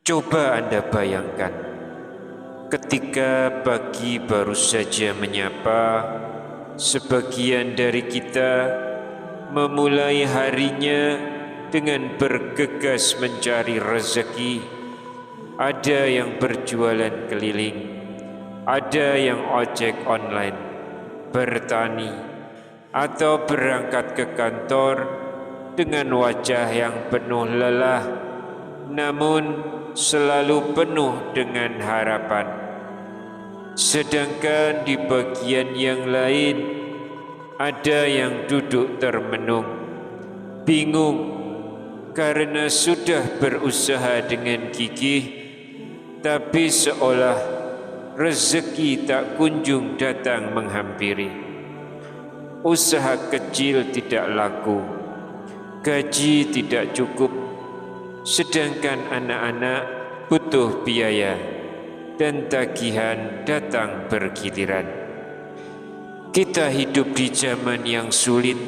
Coba Anda bayangkan, ketika pagi baru saja menyapa, sebagian dari kita memulai harinya dengan bergegas mencari rezeki. Ada yang berjualan keliling, ada yang ojek online, bertani, atau berangkat ke kantor dengan wajah yang penuh lelah, namun selalu penuh dengan harapan. Sedangkan di bagian yang lain, ada yang duduk termenung, bingung karena sudah berusaha dengan gigih, tapi seolah rezeki tak kunjung datang menghampiri. Usaha kecil tidak laku, gaji tidak cukup, sedangkan anak-anak butuh biaya dan tagihan datang bergiliran. Kita hidup di zaman yang sulit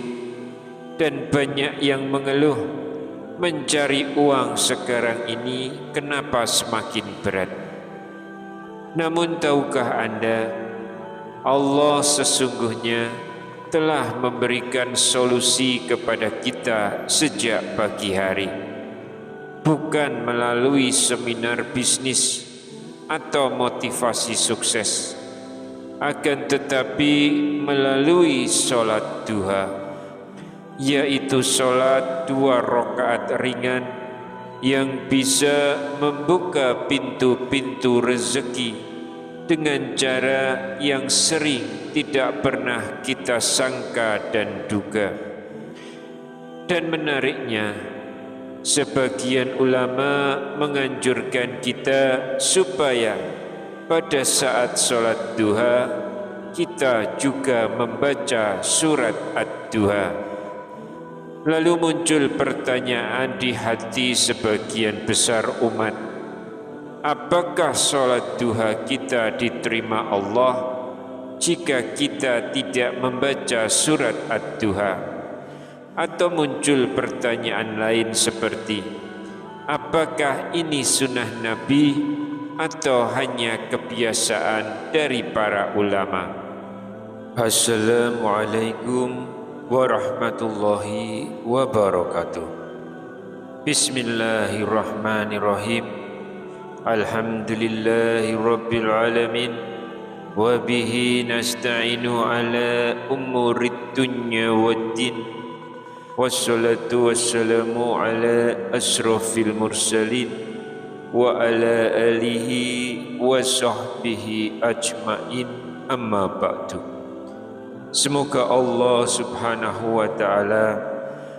dan banyak yang mengeluh, mencari uang sekarang ini kenapa semakin berat. Namun tahukah Anda, Allah sesungguhnya telah memberikan solusi kepada kita sejak pagi hari, bukan melalui seminar bisnis atau motivasi sukses, akan tetapi melalui sholat duha, yaitu sholat 2 rakaat ringan yang bisa membuka pintu-pintu rezeki dengan cara yang sering tidak pernah kita sangka dan duga. Dan menariknya, sebagian ulama menganjurkan kita supaya pada saat sholat duha kita juga membaca surat Ad-Duha. Lalu muncul pertanyaan di hati sebagian besar umat, apakah sholat duha kita diterima Allah jika kita tidak membaca surat Ad-Duha? Atau muncul pertanyaan lain seperti, apakah ini sunnah Nabi atau hanya kebiasaan dari para ulama? Assalamualaikum warahmatullahi wabarakatuh. Bismillahirrahmanirrahim. Alhamdulillahi rabbil alamin, wa bihi nasta'inu ala umurid dunya waddin, wassalatu wassalamu ala asrafil mursalin wa ala alihi wa sahbihi ajmain, amma ba'du. Semoga Allah subhanahu wa ta'ala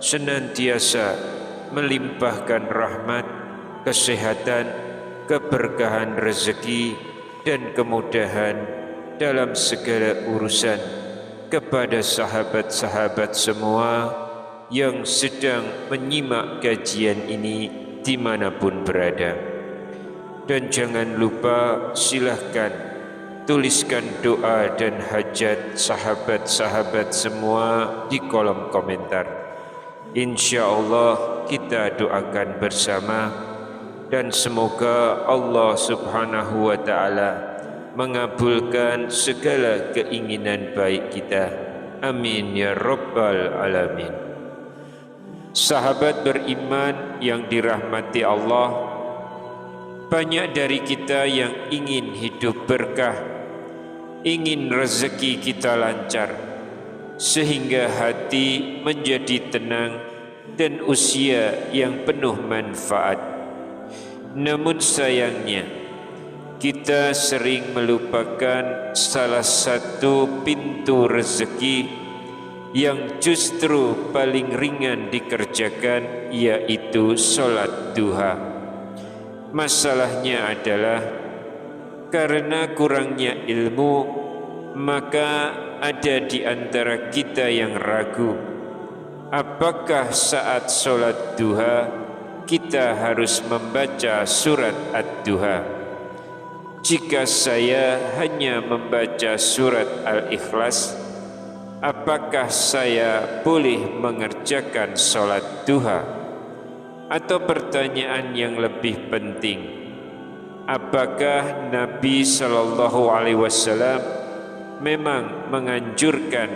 senantiasa melimpahkan rahmat, kesehatan, keberkahan rezeki dan kemudahan dalam segala urusan kepada sahabat-sahabat semua yang sedang menyimak kajian ini dimanapun berada. Dan jangan lupa, silahkan tuliskan doa dan hajat sahabat-sahabat semua di kolom komentar. Insya Allah kita doakan bersama, dan semoga Allah subhanahu wa ta'ala mengabulkan segala keinginan baik kita. Amin ya rabbal alamin. Sahabat beriman yang dirahmati Allah, banyak dari kita yang ingin hidup berkah, ingin rezeki kita lancar, sehingga hati menjadi tenang dan usia yang penuh manfaat. Namun sayangnya, kita sering melupakan salah satu pintu rezeki yang justru paling ringan dikerjakan, yaitu sholat duha. Masalahnya adalah karena kurangnya ilmu, maka ada di antara kita yang ragu, apakah saat sholat duha kita harus membaca surat Ad-Duha? Jika saya hanya membaca surat Al-Ikhlas, apakah saya boleh mengerjakan sholat duha? Atau pertanyaan yang lebih penting, apakah Nabi Shallallahu Alaihi Wasallam memang menganjurkan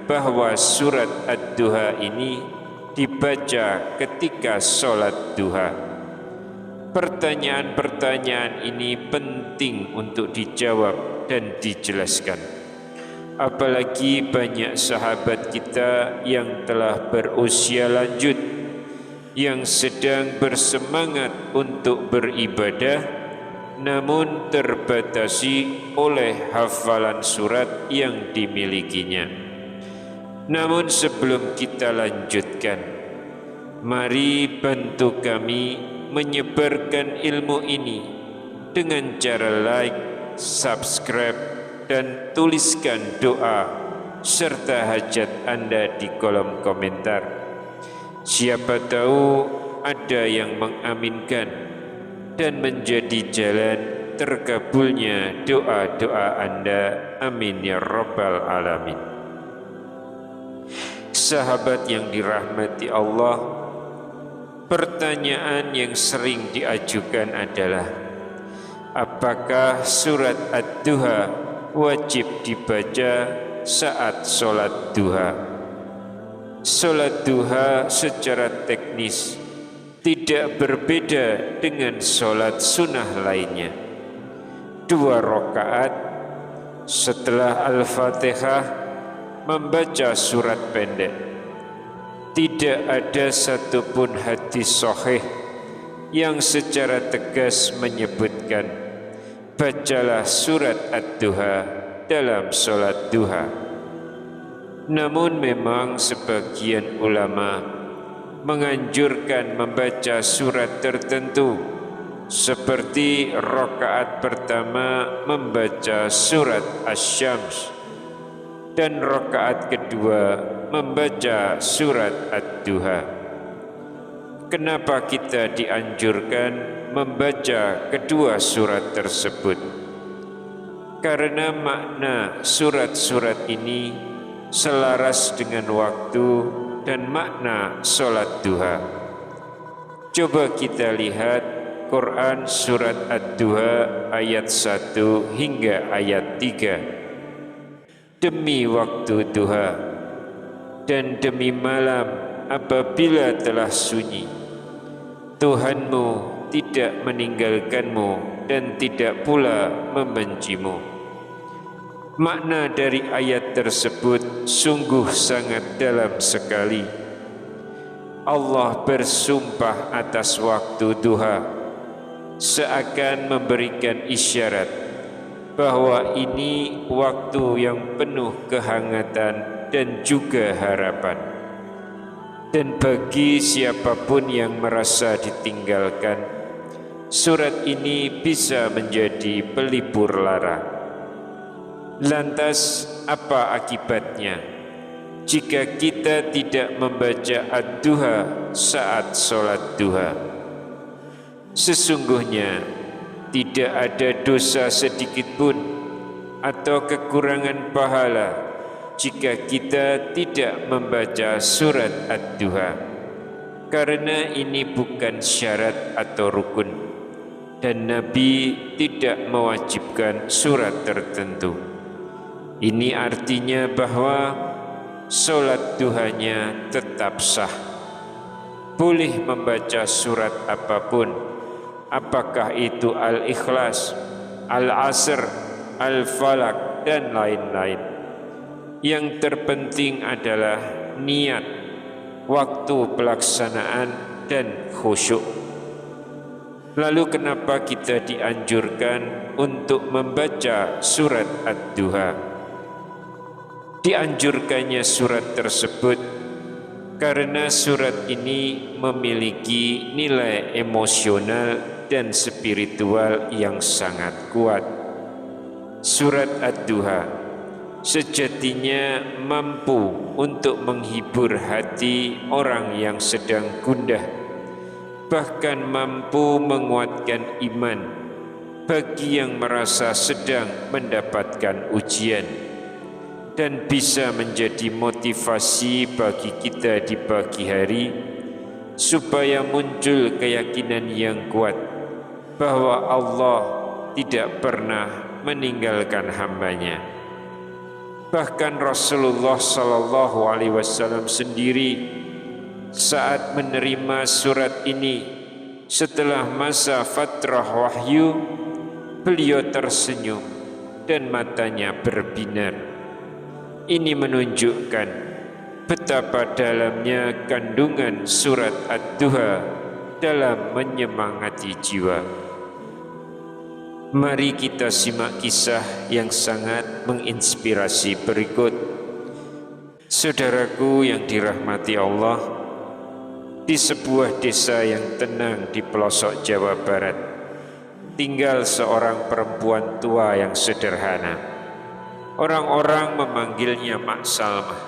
bahwa surat Ad-Duha ini dibaca ketika sholat duha? Pertanyaan-pertanyaan ini penting untuk dijawab dan dijelaskan. Apalagi banyak sahabat kita yang telah berusia lanjut, yang sedang bersemangat untuk beribadah, namun terbatasi oleh hafalan surat yang dimilikinya. Namun sebelum kita lanjutkan, mari bantu kami menyebarkan ilmu ini dengan cara like, subscribe, dan tuliskan doa serta hajat Anda di kolom komentar. Siapa tahu ada yang mengaminkan dan menjadi jalan terkabulnya doa-doa Anda. Amin ya rabbal alamin. Sahabat yang dirahmati Allah, pertanyaan yang sering diajukan adalah, apakah surat Ad-Duha wajib dibaca saat sholat duha? Sholat duha secara teknis tidak berbeda dengan sholat sunnah lainnya. 2 rakaat setelah Al-Fatihah membaca surat pendek. Tidak ada satupun hadis sahih yang secara tegas menyebutkan bacalah surat Ad-Duha dalam sholat duha. Namun memang sebagian ulama menganjurkan membaca surat tertentu, seperti rakaat pertama membaca surat Asy-Syams dan rakaat kedua membaca surat Ad-Duha. Kenapa kita dianjurkan membaca kedua surat tersebut? Karena makna surat-surat ini selaras dengan waktu dan makna sholat duha. Coba kita lihat Quran surat Ad-Duha ayat 1 hingga ayat 3. Demi waktu duha dan demi malam apabila telah sunyi, Tuhanmu tidak meninggalkanmu dan tidak pula membencimu. Makna dari ayat tersebut sungguh sangat dalam sekali. Allah bersumpah atas waktu duha, seakan memberikan isyarat bahwa ini waktu yang penuh kehangatan dan juga harapan. Dan bagi siapapun yang merasa ditinggalkan, surat ini bisa menjadi pelipur lara. Lantas apa akibatnya jika kita tidak membaca Ad-Duha saat sholat duha? Sesungguhnya tidak ada dosa sedikit pun atau kekurangan pahala jika kita tidak membaca surat Ad-Duha, karena ini bukan syarat atau rukun, dan Nabi tidak mewajibkan surat tertentu. Ini artinya bahwa sholat duhanya tetap sah. Boleh membaca surat apapun, apakah itu Al-Ikhlas, Al-Asr, Al-Falaq, dan lain-lain. Yang terpenting adalah niat, waktu pelaksanaan, dan khusyuk. Lalu kenapa kita dianjurkan untuk membaca surat Ad-Duha? Dianjurkannya surat tersebut karena surat ini memiliki nilai emosional dan spiritual yang sangat kuat. Surat Ad-Duha sejatinya mampu untuk menghibur hati orang yang sedang gundah, bahkan mampu menguatkan iman bagi yang merasa sedang mendapatkan ujian, dan bisa menjadi motivasi bagi kita di pagi hari supaya muncul keyakinan yang kuat bahwa Allah tidak pernah meninggalkan hambanya. Bahkan Rasulullah Sallallahu Alaihi Wasallam sendiri saat menerima surat ini setelah masa fatrah wahyu, beliau tersenyum dan matanya berbinar. Ini menunjukkan betapa dalamnya kandungan surat Ad-Duha dalam menyemangati jiwa. Mari kita simak kisah yang sangat menginspirasi berikut. Saudaraku yang dirahmati Allah, di sebuah desa yang tenang di pelosok Jawa Barat, tinggal seorang perempuan tua yang sederhana. Orang-orang memanggilnya Mak Salmah.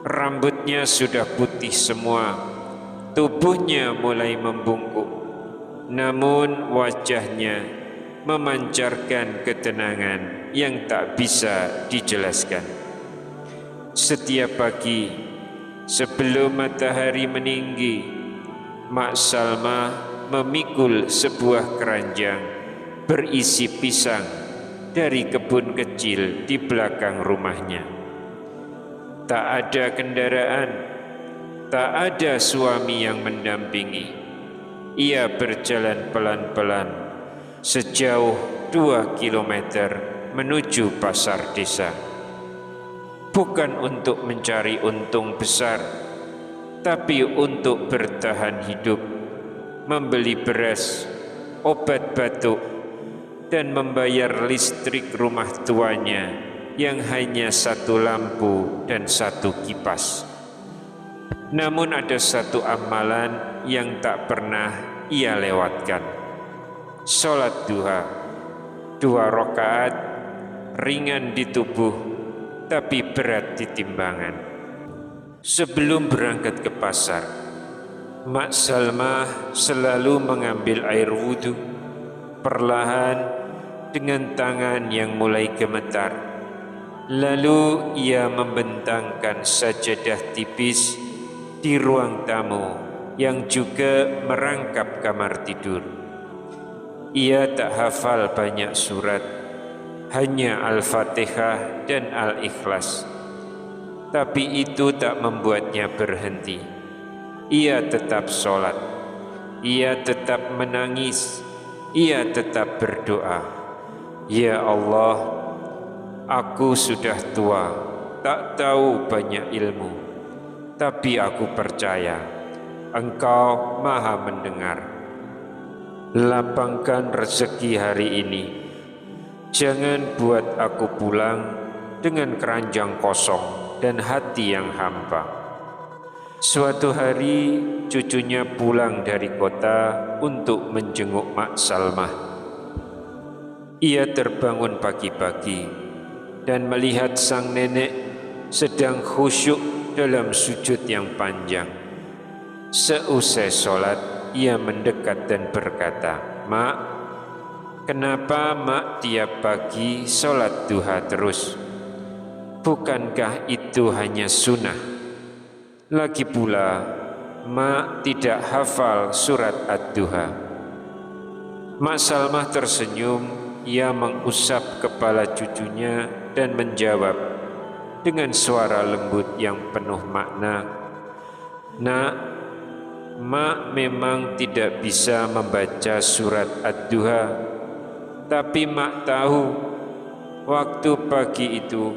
Rambutnya sudah putih semua, tubuhnya mulai membungkuk, namun wajahnya memancarkan ketenangan yang tak bisa dijelaskan. Setiap pagi sebelum matahari meninggi, Mak Salmah memikul sebuah keranjang berisi pisang dari kebun kecil di belakang rumahnya. Tak ada kendaraan, tak ada suami yang mendampingi. Ia berjalan pelan-pelan sejauh 2 kilometer menuju pasar desa. Bukan untuk mencari untung besar, tapi untuk bertahan hidup, membeli beras, obat batuk, dan membayar listrik rumah tuanya yang hanya 1 lampu dan 1 kipas. Namun ada satu amalan yang tak pernah ia lewatkan. Sholat duha, 2 rakaat, ringan di tubuh, tapi berat di timbangan. Sebelum berangkat ke pasar, Mak Salmah selalu mengambil air wudhu, perlahan dengan tangan yang mulai gemetar. Lalu ia membentangkan sajadah tipis di ruang tamu yang juga merangkap kamar tidur. Ia tak hafal banyak surat, hanya Al-Fatihah dan Al-Ikhlas. Tapi itu tak membuatnya berhenti. Ia tetap sholat, ia tetap menangis, ia tetap berdoa. Ya Allah, aku sudah tua, tak tahu banyak ilmu, tapi aku percaya Engkau Maha mendengar. Lapangkan rezeki hari ini. Jangan buat aku pulang dengan keranjang kosong dan hati yang hampa. Suatu hari cucunya pulang dari kota untuk menjenguk Mak Salmah. Ia terbangun pagi-pagi dan melihat sang nenek sedang khusyuk dalam sujud yang panjang. Seusai sholat, ia mendekat dan berkata, "Mak, kenapa Mak tiap pagi sholat duha terus? Bukankah itu hanya sunnah? Lagi pula, Mak tidak hafal surat Ad-Duha." Mak Salmah tersenyum. Ia mengusap kepala cucunya dan menjawab dengan suara lembut yang penuh makna, "Nak, Mak memang tidak bisa membaca surat Ad-Duha, tapi Mak tahu waktu pagi itu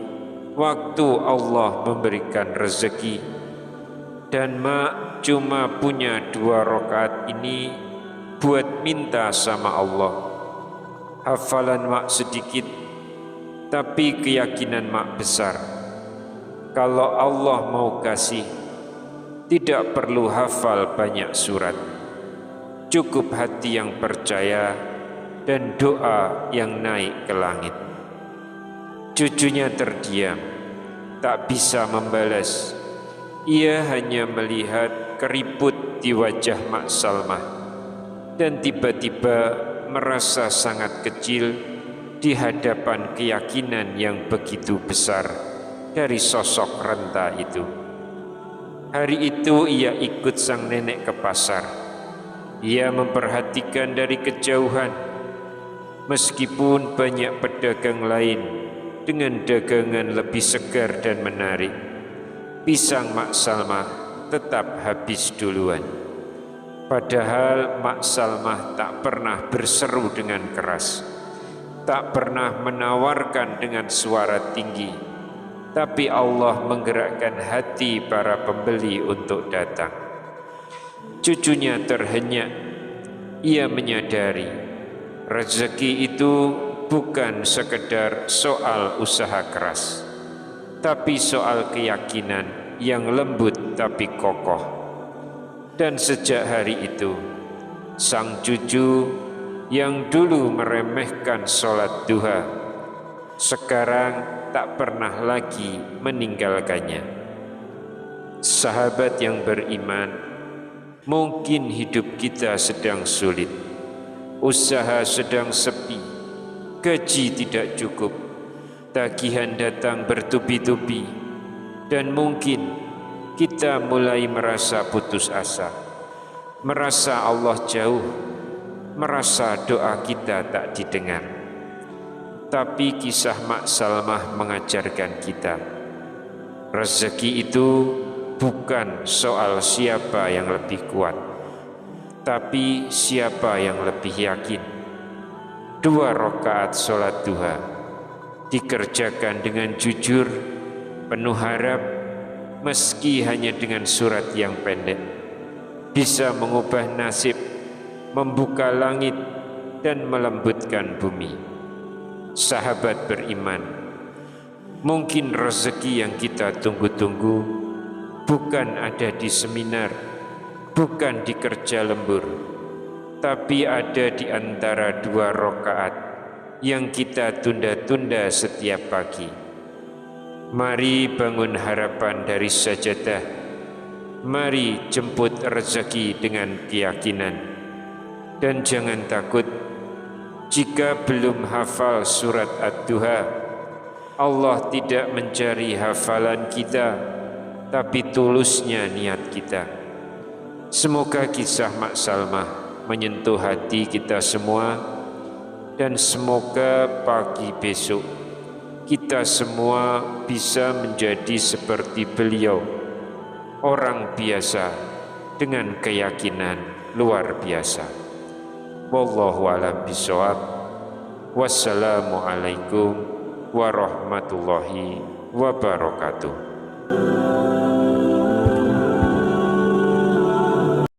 waktu Allah memberikan rezeki, dan Mak cuma punya 2 rakaat ini buat minta sama Allah. Hafalan Mak sedikit, tapi keyakinan Mak besar. Kalau Allah mau kasih, tidak perlu hafal banyak surat. Cukup hati yang percaya dan doa yang naik ke langit." Cucunya terdiam, tak bisa membalas. Ia hanya melihat keriput di wajah Mak Salmah dan tiba-tiba merasa sangat kecil di hadapan keyakinan yang begitu besar dari sosok renta itu. Hari itu ia ikut sang nenek ke pasar. Ia memperhatikan dari kejauhan, meskipun banyak pedagang lain dengan dagangan lebih segar dan menarik, pisang Mak Salmah tetap habis duluan. Padahal Mak Salmah tak pernah berseru dengan keras, tak pernah menawarkan dengan suara tinggi, tapi Allah menggerakkan hati para pembeli untuk datang. Cucunya terhenyak. Ia menyadari rezeki itu bukan sekedar soal usaha keras, tapi soal keyakinan yang lembut tapi kokoh. Dan sejak hari itu, sang cucu yang dulu meremehkan sholat duha, sekarang tak pernah lagi meninggalkannya. Sahabat yang beriman, mungkin hidup kita sedang sulit, usaha sedang sepi, gaji tidak cukup, tagihan datang bertubi-tubi, dan mungkin kita mulai merasa putus asa, merasa Allah jauh, merasa doa kita tak didengar. Tapi kisah Mak Salmah mengajarkan kita, rezeki itu bukan soal siapa yang lebih kuat, tapi siapa yang lebih yakin. 2 rakaat sholat duha dikerjakan dengan jujur, penuh harap, meski hanya dengan surat yang pendek, bisa mengubah nasib, membuka langit, dan melembutkan bumi. Sahabat beriman, mungkin rezeki yang kita tunggu-tunggu bukan ada di seminar, bukan di kerja lembur, tapi ada di antara 2 rakaat yang kita tunda-tunda setiap pagi. Mari bangun harapan dari sajadah. Mari jemput rezeki dengan keyakinan. Dan jangan takut jika belum hafal surat Ad-Duha. Allah tidak mencari hafalan kita, tapi tulusnya niat kita. Semoga kisah Mak Salmah menyentuh hati kita semua, dan semoga pagi besok kita semua bisa menjadi seperti beliau, orang biasa dengan keyakinan luar biasa. Wallahu a'lam bishawab. Wassalamualaikum warahmatullahi wabarakatuh.